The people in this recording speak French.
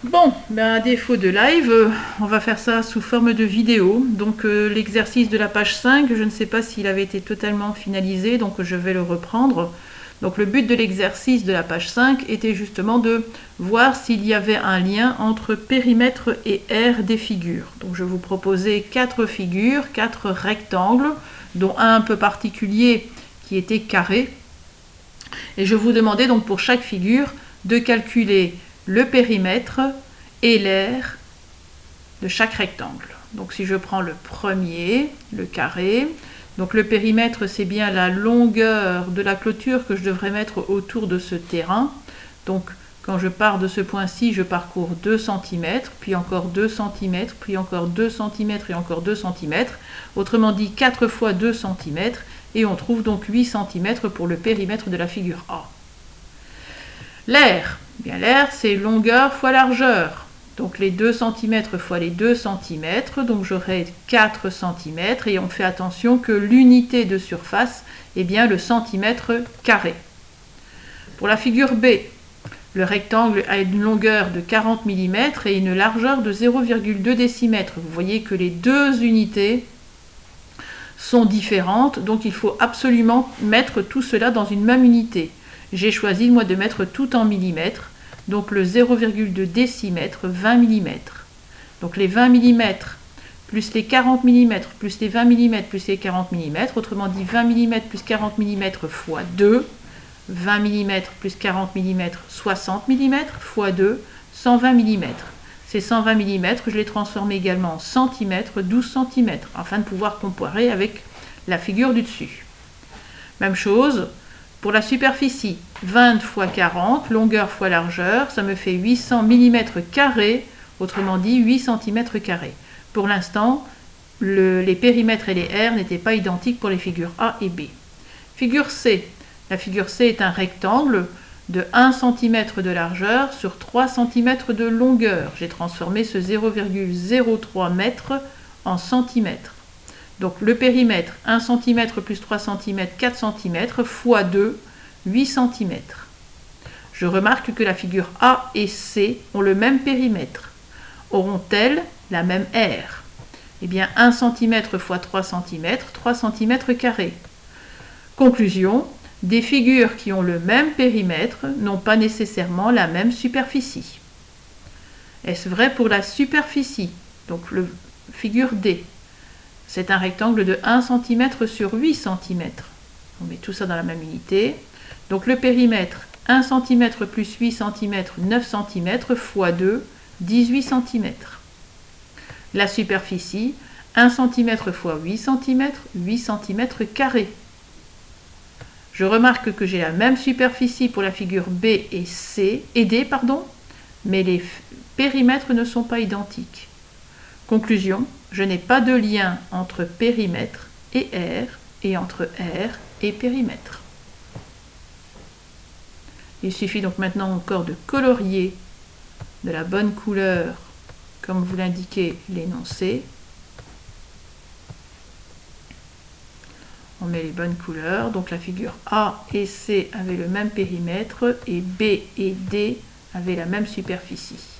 Bon, ben à défaut de live, on va faire ça sous forme de vidéo. Donc l'exercice de la page 5, je ne sais pas s'il avait été totalement finalisé, donc je vais le reprendre. Donc le but de l'exercice de la page 5 était justement de voir s'il y avait un lien entre périmètre et aire des figures. Donc je vous proposais 4 figures, 4 rectangles, dont un peu particulier qui était carré. Et je vous demandais donc pour chaque figure de calculer le périmètre et l'aire de chaque rectangle. Donc si je prends le premier, le carré, donc le périmètre c'est bien la longueur de la clôture que je devrais mettre autour de ce terrain. Donc quand je pars de ce point-ci, je parcours 2 cm, puis encore 2 cm, puis encore 2 cm et encore 2 cm. Autrement dit 4 fois 2 cm, et on trouve donc 8 cm pour le périmètre de la figure A. L'aire, bien l'aire c'est longueur fois largeur. Donc les 2 cm fois les 2 cm, donc j'aurai 4 cm, et on fait attention que l'unité de surface est bien le centimètre carré. Pour la figure B, le rectangle a une longueur de 40 mm et une largeur de 0,2 décimètre. Vous voyez que les deux unités sont différentes, donc il faut absolument mettre tout cela dans une même unité. J'ai choisi moi de mettre tout en millimètres, donc le 0,2 décimètre, 20 mm. Donc les 20 mm plus les 40 mm plus les 20 mm plus les 40 mm, autrement dit 20 mm plus 40 mm fois 2, 20 mm plus 40 mm, 60 mm fois 2, 120 mm. Ces 120 mm, je les transforme également en centimètres, 12 cm, afin de pouvoir comparer avec la figure du dessus. Même chose pour la superficie, 20 fois 40, longueur fois largeur, ça me fait 800 mm carrés, autrement dit 8 cm carrés. Pour l'instant, les périmètres et les aires n'étaient pas identiques pour les figures A et B. Figure C. La figure C est un rectangle de 1 cm de largeur sur 3 cm de longueur. J'ai transformé ce 0,03 m en centimètres. Donc le périmètre, 1 cm plus 3 cm, 4 cm, fois 2, 8 cm. Je remarque que la figure A et C ont le même périmètre. Auront-elles la même aire? Eh bien 1 cm fois 3 cm, 3 cm carrés. Conclusion, des figures qui ont le même périmètre n'ont pas nécessairement la même superficie. Est-ce vrai pour la superficie? Donc le figure D. C'est un rectangle de 1 cm sur 8 cm. On met tout ça dans la même unité. Donc le périmètre, 1 cm plus 8 cm, 9 cm, fois 2, 18 cm. La superficie, 1 cm fois 8 cm, 8 cm carrés. Je remarque que j'ai la même superficie pour la figure B et C, et D, mais les périmètres ne sont pas identiques. Conclusion, je n'ai pas de lien entre périmètre et aire, et entre aire et périmètre. Il suffit donc maintenant encore de colorier de la bonne couleur, comme vous l'indiquez l'énoncé. On met les bonnes couleurs, donc la figure A et C avaient le même périmètre et B et D avaient la même superficie.